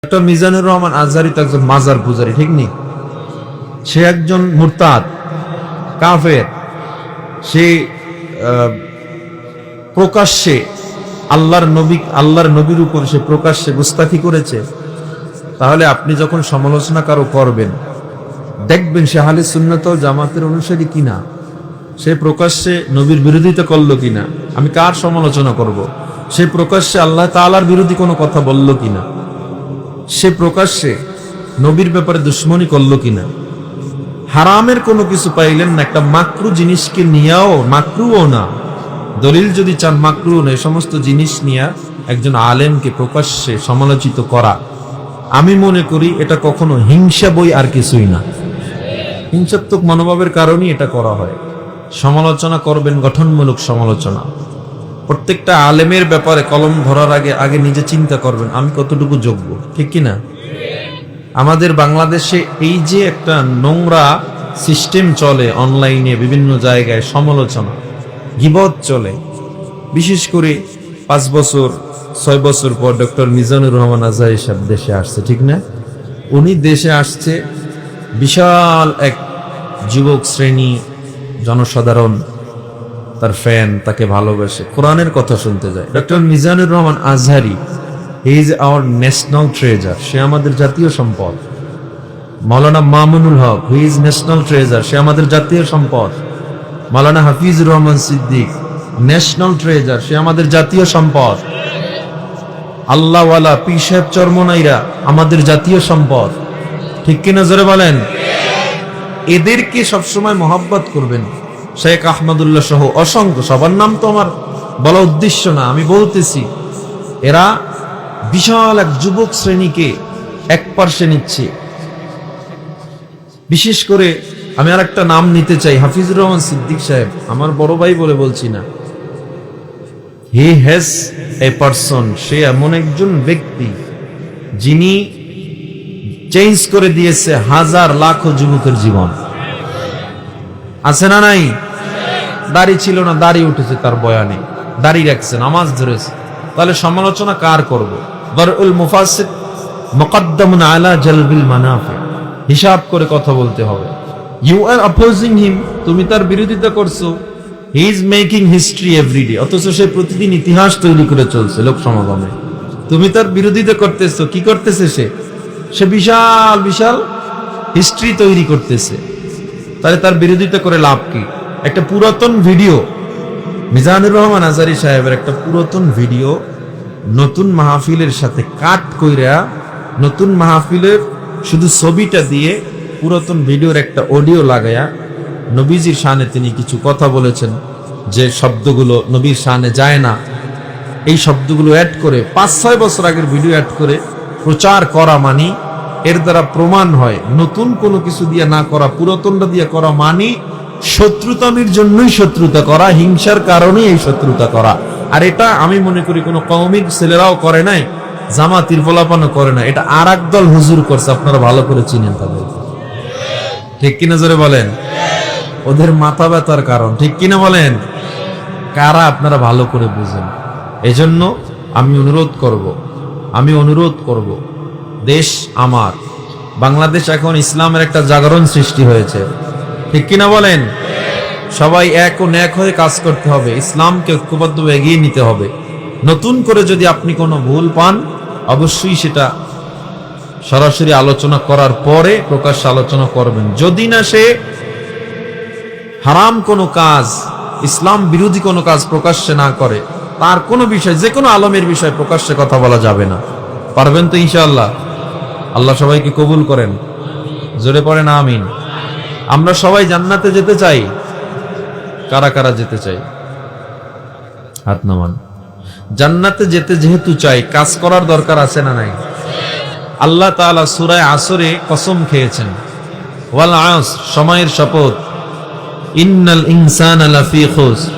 Doctor Mizanur Rahman Azhari তো একজন মাজার পূজারী, ঠিক নেই? সে একজন মুরতাদ কাফের। সে প্রকাশ্যে আল্লাহর নবীর উপর সে প্রকাশ্যে গুস্তাখি করেছে। তাহলে আপনি যখন সমালোচনা কারো করবেন, দেখবেন সে আহলে সুন্নাত ওয়াল জামাতের অনুসারী কিনা, সে প্রকাশ্যে নবীর বিরোধিতা করলো কিনা। আমি কার সমালোচনা করব? সে প্রকাশ্যে আল্লাহ তাআলার বিরোধী কোনো কথা বলল কিনা, সে প্রকাশ্যে নবীর ব্যাপারে দুশ্মনী করলো কিনা। হারামের কোনো কিছু পাইলেন না, একটা মাকরু জিনিসকে নিয়েও, মাকরুও না, দলিল যদি চান মাকরু না, এই সমস্ত জিনিস নিয়ে একজন আলেমকে প্রকাশ্যে সমালোচিত করা, আমি মনে করি এটা কখনো হিংসা বই আর কিছুই না। হিংসাত্মক মনোভাবের কারণেই এটা করা হয়। সমালোচনা করবেন, গঠনমূলক সমালোচনা। প্রত্যেকটা আলেমের ব্যাপারে কলম ধরার আগে নিজে চিন্তা করবেন, আমি কতটুকু যোগ্য, ঠিক কিনা? আমাদের বাংলাদেশে এই যে একটা নোংরা সিস্টেম চলে, অনলাইনে বিভিন্ন জায়গায় সমালোচনা, গীবত চলে। বিশেষ করে 5 বছর 6 বছর পর ডক্টর মিজানুর রহমান আজহারি সাহেব দেশে আসছে, ঠিক না? উনি দেশে আসছে, বিশাল এক যুবক শ্রেণী, জনসাধারণ তার ফ্যান, তাকে ভালোবাসে, কোরআনের কথা শুনতে যায়। Doctor Mizanur Rahman Azhari is our national treasure, সে আমাদের জাতীয় সম্পদ। Maulana Mamunul Haque, he is national treasure, সে আমাদের জাতীয় সম্পদ। মাওলানা হাফিজুর রহমান সিদ্দিক, ন্যাশনাল ট্রেজার, সে আমাদের জাতীয় সম্পদ। আল্লাহওয়ালা পীর সাহেব চরমনাইরা আমাদের জাতীয় সম্পদ, ঠিক কিনা? জোরে বলেন। এদেরকে সবসময় মহব্বত করবেন। শেখ আহমদুল্লাহ সহ অসংখ্য, সবার নাম তো আমার বলা উদ্দেশ্য না, আমি বলতেছি এরা বিশাল এক যুবক শ্রেণীকে এক পার্শ্বে নিচ্ছে। বিশেষ করে আমি আর একটা নাম নিতে চাই, হাফিজুর রহমান সিদ্দিক সাহেব, আমার বড় ভাই বলে বলছি না। হি হ্যাজ এ পারসন, সে এমন একজন ব্যক্তি যিনি চেঞ্জ করে দিয়েছে হাজার লাখো যুবকের জীবন। আছে না নাই? দাড়ি ছিল না, দাড়ি উঠেছে তার বয়ানে, দাড়ি রাখছে, নামাজ ধরেছে। তাহলে সমালোচনা কার করব? দারউল মুফাসসির মুকদ্দামুন আলা জালবিল মানাফি, হিসাব করে কথা বলতে হবে। ইউ আর অপোজিং হিম, তুমি তার বিরোধিতা করছো। He is making history everyday, অথচ সে প্রতিদিন ইতিহাস তৈরি করে চলছে লোক সমাগমে। তুমি তার বিরোধিতা করতেছো, কি করতেছে সে বিশাল বিশাল হিস্ট্রি তৈরি করতেছে। তাহলে তার বিরোধিতা করে লাভ কি? একটা পুরাতন ভিডিও, মিজানুর রহমান আজহারি সাহেবের একটা পুরাতন ভিডিও নতুন মাহফিলের সাথে কাট কইরা, নতুন মাহফিলের শুধু ছবিটা দিয়ে পুরাতন ভিডিওর একটা অডিও লাগায়া নবীজির শানে তিনি কিছু কথা বলেছেন, যে শব্দগুলো নবীর শানে যায় না, এই শব্দগুলো অ্যাড করে 5-6 বছর আগের ভিডিও অ্যাড করে প্রচার করা, মানি এর দ্বারা প্রমাণ হয় নতুন কোনো কিছু দিয়ে না করা, পুরাতনটা দিয়ে করা, মানি শত্রুতামির জন্যই শত্রুতা করা, হিংসার কারণেই এই শত্রুতা করা। আর এটা আমি মনে করি কোনো কওমির ছেলেরাও করে নাই, জামাতির পোলাপানও করে না, এটা আর এক দল হুজুর করছে, আপনারা ভালো করে চিনেন তাদের, ঠিক কিনা? জোরে বলেন। ওদের মাথা ব্যথার কারণ, ঠিক কিনা বলেন? কারা আপনারা ভালো করে বুঝেন। এজন্য আমি অনুরোধ করব, দেশ আমার বাংলাদেশ, এখন ইসলামের একটা জাগরণ সৃষ্টি হয়েছে, ঠিক কিনা বলেন? সবাই এক ও ন্যাক হয়ে কাজ করতে হবে, ইসলামকে ঐক্যবদ্ধ এগিয়ে নিতে হবে। নতুন করে যদি আপনি কোনো ভুল পান, অবশ্যই সেটা সরাসরি আলোচনা করার পরে প্রকাশ্যে আলোচনা করবেন। যদি না সে হারাম কোনো কাজ, ইসলাম বিরোধী কোনো কাজ প্রকাশ্যে না করে, তার কোনো বিষয়, যে কোনো আলমের বিষয় প্রকাশ্যে কথা বলা যাবে না। পারবেন তো ইনশাআল্লাহ? আল্লাহ সবাইকে কবুল করেন, জোরে পড়েন আমিন। আমরা সবাই জান্নাতে যেতে চাই। কারা কারা যেতে চাই? হাত নামান। জান্নাতে যেতে যেহেতু চাই, কাজ করার দরকার আছে না নাই? আল্লাহ তাআলা সূরা আসরে কসম খেয়েছেন, ওয়াল আসর, সময়ের শপথ, ইন্নাল ইনসানা লাফি খুসর,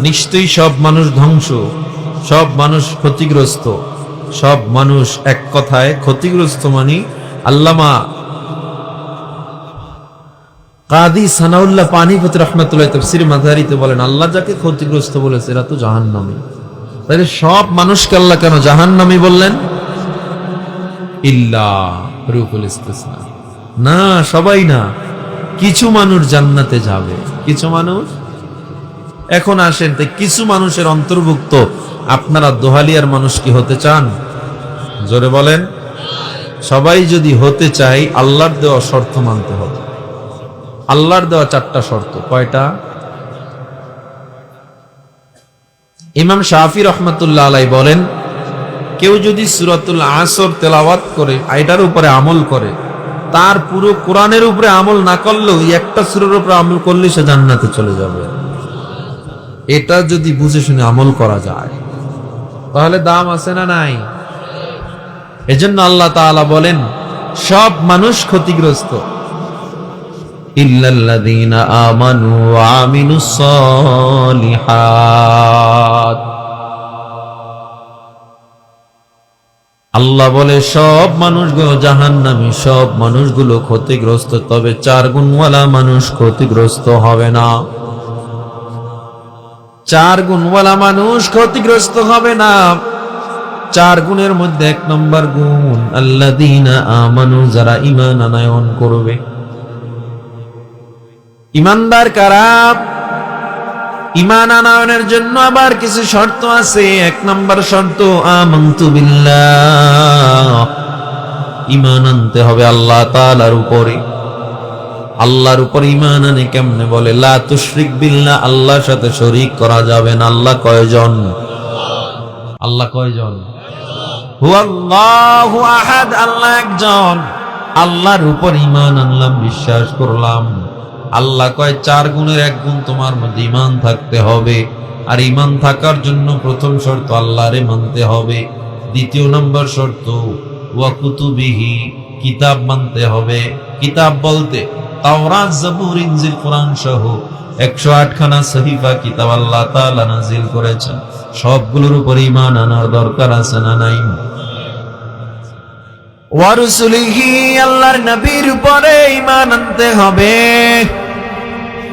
নিশ্চয়ই সব মানুষ ধ্বংস, সব মানুষ ক্ষতিগ্রস্ত, সব মানুষ এক কথায় ক্ষতিগ্রস্ত। মানে আল্লামা কাদি সানাউল্লাহ পানিপতি রাহমাতুল্লাহ তাফসীর মাযহারিতে বলেন, আল্লাহ যাকে ক্ষতিগ্রস্ত বলেছে এরা তো জাহান্নামী। তাহলে সব মানুষকে আল্লাহ কেন জাহান্নামী বললেন? ইল্লা রূহুল ইস্তিসনা, না সবাই না, কিছু মানুষ জান্নাতে যাবে, কিছু মানুষ। এখন আসেন, তাই কিছু মানুষের অন্তর্ভুক্ত আপনারা দোহালিয়ার মানুষ কি হতে চান? জোরে বলেন। সবাই যদি হতে চাই, আল্লাহর দেওয়া শর্ত মানতে হবে। আল্লাহর দেওয়া 4টা শর্ত। কয়টা? ইমাম শাফি রহমাতুল্লাহ আলাইহি বলেন, কেউ যদি সূরাতুল আসর তেলাওয়াত করে, এটার উপরে আমল করে, তার পুরো কোরআনের উপরে আমল না করলেও এই একটা সূরার উপরে আমল করলে সে জান্নাতে চলে যাবে। এটা যদি বুঝে শুনে আমল করা যায়, তাহলে দাম আছে না নাই? এজন্য আল্লাহ তাআলা বলেন, সব মানুষ ক্ষতিগ্রস্ত, ইল্লাল্লাযীনা আমানু ওয়া আমিলুস সালিহাত। আল্লাহ বলে সব মানুষগুলো জাহান্নামী, সব মানুষগুলো ক্ষতিগ্রস্ত, তবে 4 গুণওয়ালা মানুষ ক্ষতিগ্রস্ত হবে না। 4 গুণওয়ালা মানুষ ক্ষতিগ্রস্ত হবে না। 4 গুণের মধ্যে 1 নম্বর গুণ আল্লাযীনা আমানু, যারা ঈমান আনয়ন করবে। ঈমানদার কারা? ঈমান আনয়নের জন্য আবার কিছু শর্ত আছে। 1 নম্বর শর্ত আমানতু বিল্লাহ, ঈমান আনতে হবে আল্লাহ তাআলার উপরে। আল্লাহর উপর ঈমান আনে কেমনে? বলে লা তুশরিক বিল্লাহ, আল্লাহর সাথে শরীক করা যাবে না। আল্লাহ কয়জন? আল্লাহ কয়জন? হুয়াল্লাহু আহাদ, আল্লাহ একজন। আল্লাহর উপর ঈমান আনলাম, বিশ্বাস করলাম। আল্লাহ কয় 4 গুণের 1 গুণ তোমার মধ্যে ঈমান থাকতে হবে। আর ঈমান থাকার জন্য প্রথম শর্ত আল্লাহরে মানতে হবে। 2 নম্বর শর্ত ওয়া কুতুবিহি, কিতাব মানতে হবে। কিতাব বলতে তাওরাত, জাবুর, ইনজিল, কোরআন সহ 108 খানা সহিফা কিতাব আল্লাহ তাআলা নাজিল করেছেন। সবগুলোর উপর ঈমান আনার দরকার আছে না নাই? ওয়া রাসূলিহি, আল্লাহর নবীর উপরে ঈমান আনতে হবে।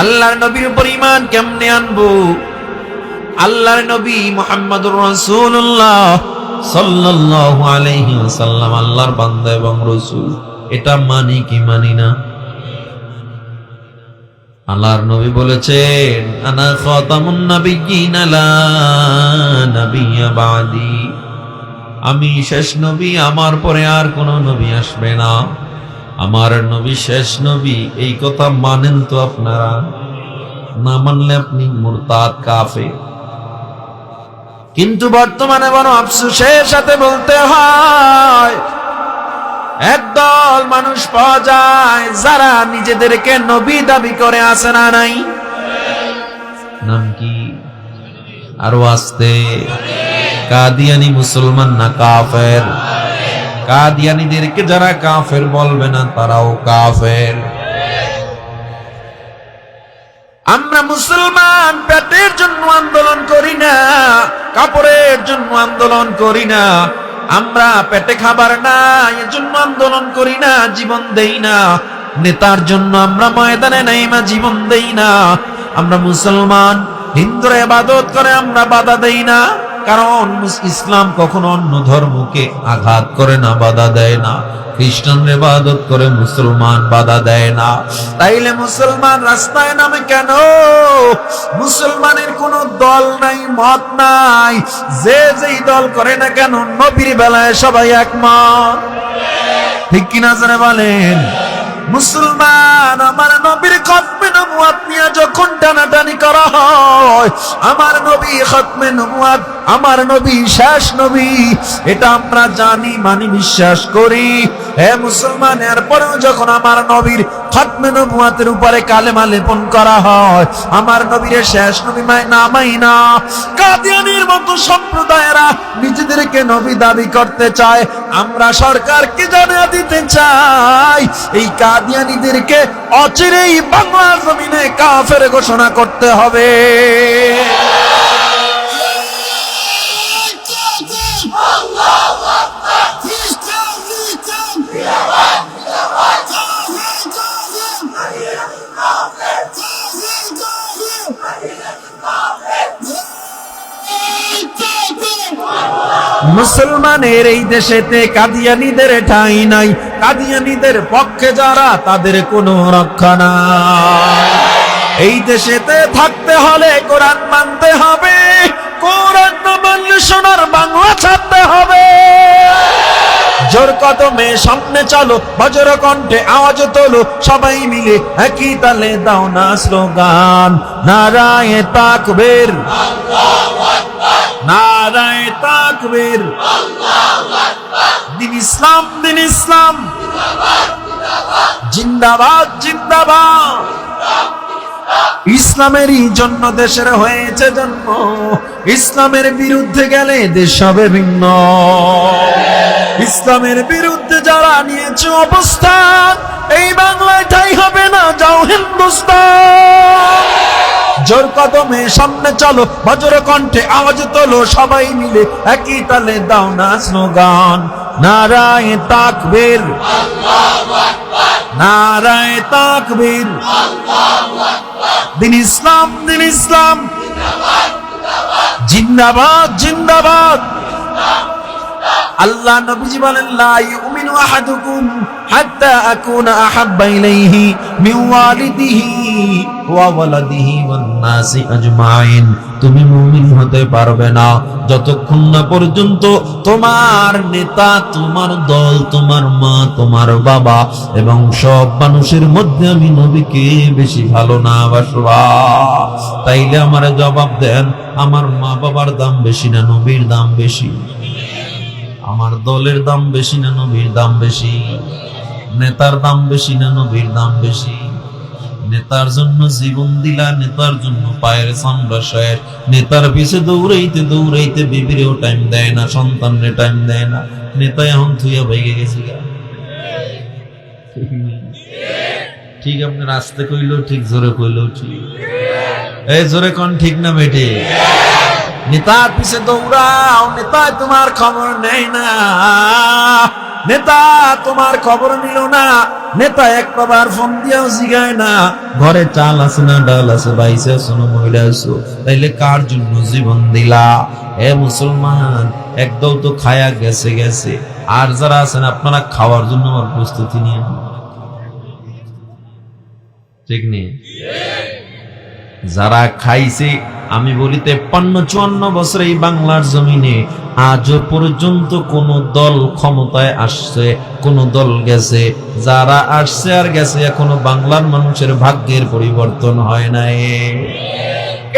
আল্লাহর নবীর উপর ঈমান কেমনে আনবো? আল্লাহর নবী মুহাম্মদুর রাসূলুল্লাহ সাল্লাল্লাহু আলাইহি ওয়াসাল্লাম আল্লাহর বান্দা এবং রাসূল, এটা মানি কি মানি না? আল্লাহর নবী বলেছেন, আনা খাতামুন নাবিয়্যিন লা নাবিয়্যা বাদি, আমি শেষ নবী, আমার পরে আর কোন নবী আসবে না। আমার নবী শেষ নবী, এই কথা মানেন তো আপনারা? না মানলে আপনি মুরতাদ, কাফের। কিন্তু বর্তমানে বড় আফসোসের সাথে বলতে হয়, একদল মানুষ পাওয়া যায় যারা নিজেদেরকে নবী দাবি করে, আছে না নাই? নাম কি? আরো আসতে, কাদিয়ানি মুসলমান না কাফের? কাদিয়ানীদেরকে যারা কাফের বলবে না, তারাও কাফের। আমরা মুসলমান পেটের জন্য আন্দোলন করি না, কাপড়ের জন্য আন্দোলন করি না, আমরা পেটে খাবার না এজন্য আন্দোলন করি না, জীবন দেই না। নেতার জন্য আমরা ময়দানে নাইমা জীবন দেই না। আমরা মুসলমান, হিন্দুরা ইবাদত করে, আমরা বাধা দেই না। কারণ ইসলাম কখনো অন্য ধর্মকে আঘাত করে না, বাধা দেয় না। খ্রিস্টানরা ইবাদত করে, মুসলমান বাধা দেয় না। তাইলে মুসলমান রাস্তায় নামে কেন? মুসলমানের কোনো দল নাই, মত নাই। যে যেই দল করে না কেন, নবীর বেলায় সবাই একমত। ঠিক কিনা জোরে বলেন? মুসলমান আমার নবীর খতমে নবুয়ত নিয়ে যখন টানাটানি করা হয়, আমার নবী খতমে নবুয়ত, আমার নবী শেষ নবী, এটা আমরা জানি, মানি, বিশ্বাস করি। হে মুসলমান, এরপরেও যখন আমার নবীর খতমে নবুয়তের উপরে কালেমা লেপন করা হয়, আমার নবীর শেষ নবী মাই না। কাদিয়ানীর মতো সম্প্রদায়েরা নিজেদেরকে নবী দাবি করতে চায়। আমরা সরকারকে জানিয়ে দিতে চাই, এই কাদিয়ানীদেরকে অচিরেই বাংলা জমিনে কাফের ঘোষণা করতে হবে। মুসলমানের এই দেশেতে কাদিয়ানীদের ঠাঁই নাই, কাদিয়ানীদের পক্ষে যারা তাদের কোনো রক্ষা নাই। এই দেশেতে থাকতে হলে কোরআন মানতে হবে, কোরআন না মানলে সোনার বাংলা ছাড়তে হবে। জোর কদমে সামনে চলো, বজ্র কণ্ঠে আওয়াজ তোলো, সবাই মিলে একই তালে দাও না স্লোগান, নারায়ে তাকবীর, নারায়ে তাকবীর, দিন ইসলাম, দিন ইসলাম, জিন্দাবাদ, জিন্দাবাদ। ইসলামেরই জন্য দেশের হয়েছে জন্ম, ইসলামের বিরুদ্ধে গেলে দেশ হবে ভিন্ন। ইসলামের বিরুদ্ধে যারা নিয়েছে অবস্থান, এই বাংলায় ঠাঁই হবে না, যাও হিন্দুস্তান। জোর কদমে সামনে চলো, বজ্র কণ্ঠে আওয়াজ তোলো, সবাই মিলে একই তালে দাও না স্লোগান, নারায়ে তাকবীর, নারায়ে তাকবীর, দিন ইসলাম, দিন ইসলাম, জিন্দাবাদ, জিন্দাবাদ। আল্লাহ নবীজি বলেন, লা ইউমিনু আহাদুকুম হাত্তা আকুনা আহাব্বা ইলাইহি মিন ওয়ালিদিহি ওয়া ওয়ালাদিহি ওয়ান নাসি আজমাইন। তুমি মুমিন হতে পারবে না যতক্ষণ না পর্যন্ত তোমার নেতা, তোমার দল, তোমার মা, তোমার বাবা এবং সব মানুষের মধ্যে আমি নবীকে বেশি ভালো না বাসবা। তাইলে আমারে জবাব দেন, আমার মা বাবার দাম বেশি না নবীর দাম বেশি? আমার দলের দাম বেশি না নবীর দাম বেশি? নেতার দাম বেশি না নবীর দাম বেশি? নেতার জন্য জীবন দিলা, নেতার জন্য পায়ের চামড়া শেষ, নেতার পিছে দৌড়াইতে দৌড়াইতে বিবিরেও টাইম দেয় না, সন্তানরে টাইম দেয় না, নেতা এখন থুইয়া ভেঙে গেছে। ঠিক আপনার আস্তে কইলেও ঠিক, জোরে কইলেও ঠিক। এই জোরে কোন ঠিক না বেটে? নেতার পিছে দৌড়াও, নেতা তোমার খবর নেই না, নেতা তোমার খবর নিল না, নেতা একবার ফোন দিয়েও জিগায় না ঘরে চাল আছে না, ডাল আছে, বাইসে আছো না, মহিলা আছো, তাইলে কার জন্য জীবন দিলা? এ মুসলমান, একদল তো খায়া গেছে গেছে, আর যারা আছেন আপনারা খাওয়ার জন্য আমার প্রস্তুতি নিয়ে, ঠিক নেই? যারা খাইছে, আমি বলি 53-54 বছর এই বাংলার জমিনে আজও পর্যন্ত কোন দল ক্ষমতায় আসছে, কোন দল গেছে, যারা আসছে আর গেছে, এখনো বাংলার মানুষের ভাগ্যের পরিবর্তন হয় নাই।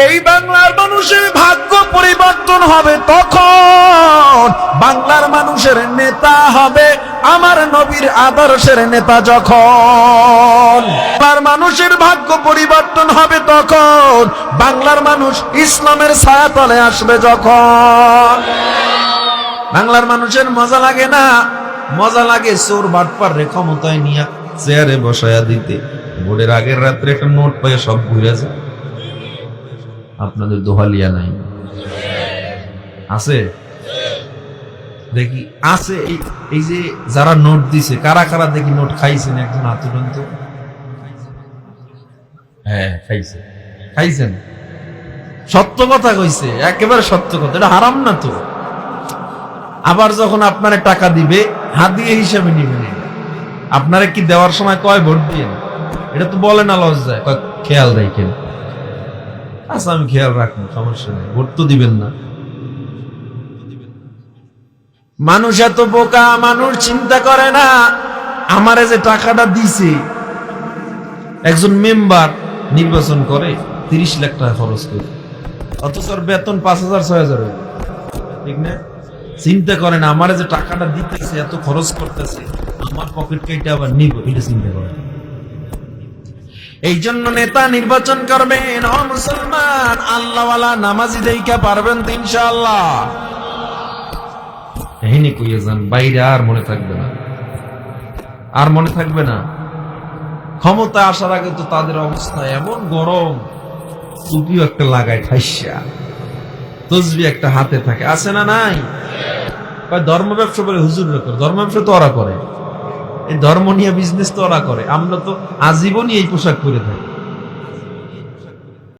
এই বাংলার মানুষের ভাগ্য পরিবর্তন হবে তখন বাংলার মানুষের নেতা হবে আমার নবীর আদর্শের নেতা। যখন বাংলার মানুষের ভাগ্য পরিবর্তন হবে তখন বাংলার মানুষ ইসলামের ছায়াতলে আসবে। যখন বাংলার মানুষের মজা লাগে না, মজা লাগে চোর বাটপার রে ক্ষমতায় নিয়ে চেয়ারে বসায়া দিতে। ভোরের আগের রাত্রে একটা নোট পাইয়া সব ঘুরে যায়। আপনাদের দোহালিয়া নাই? আছে দেখি, আছে। এই যে যারা নোট দিছে, কারা কারা দেখি নোট খাইছেন? একজন হাত তুলেন তো। হ্যাঁ, খাইছে, খাইছেন। সত্য কথা কইছে, একেবারে সত্য কথা। এটা হারাম না তো? আবার যখন আপনারে টাকা দিবে, হাদিয়া হিসাবে নিবেন। আপনারে কি দেওয়ার সময় কয় ভোট দিয়ে? এটা তো বলে না লজ্জায়, খেয়াল রাখেন। আচ্ছা, আমি খেয়াল রাখবো, সমস্যা নেই, ভোট তো দিবেন না। মানুষ এত বোকা, মানুষ চিন্তা করে না আমারে যে টাকাটা দিছে। একজন মেম্বার নির্বাচন করে 30 লাখ টাকা খরচ করে, অথচ বেতন 5,000-6,000, ঠিক না? চিন্তা করে না আমারে যে টাকাটা দিতেছে, এত খরচ করতেছে, আমার পকেট কেটে আবার নিব, এটা চিন্তা করে। এই জন্য নেতা নির্বাচন করবেন। ও মুসলমান, আল্লাহওয়ালা নামাজি দেইখা পারবেন তো ইনশাআল্লাহ? এহিনি কইয়া যান, বাইরে আর মনে থাকবে না, আর মনে থাকবে না। ক্ষমতা আসার আগে তো তাদের অবস্থা এমন গরম, টুপিও একটা লাগায় ঠাইসা, তসবি একটা হাতে থাকে, আছে না নাই? ধর্ম ব্যবসা বলে হুজুররা করে, ধর্ম ব্যবসা তো ওরা করে, এই ধর্ম নিয়ে বিজনেস তো ওরা করে। আমরা তো আজীবনই এই পোশাক পরে থাকি।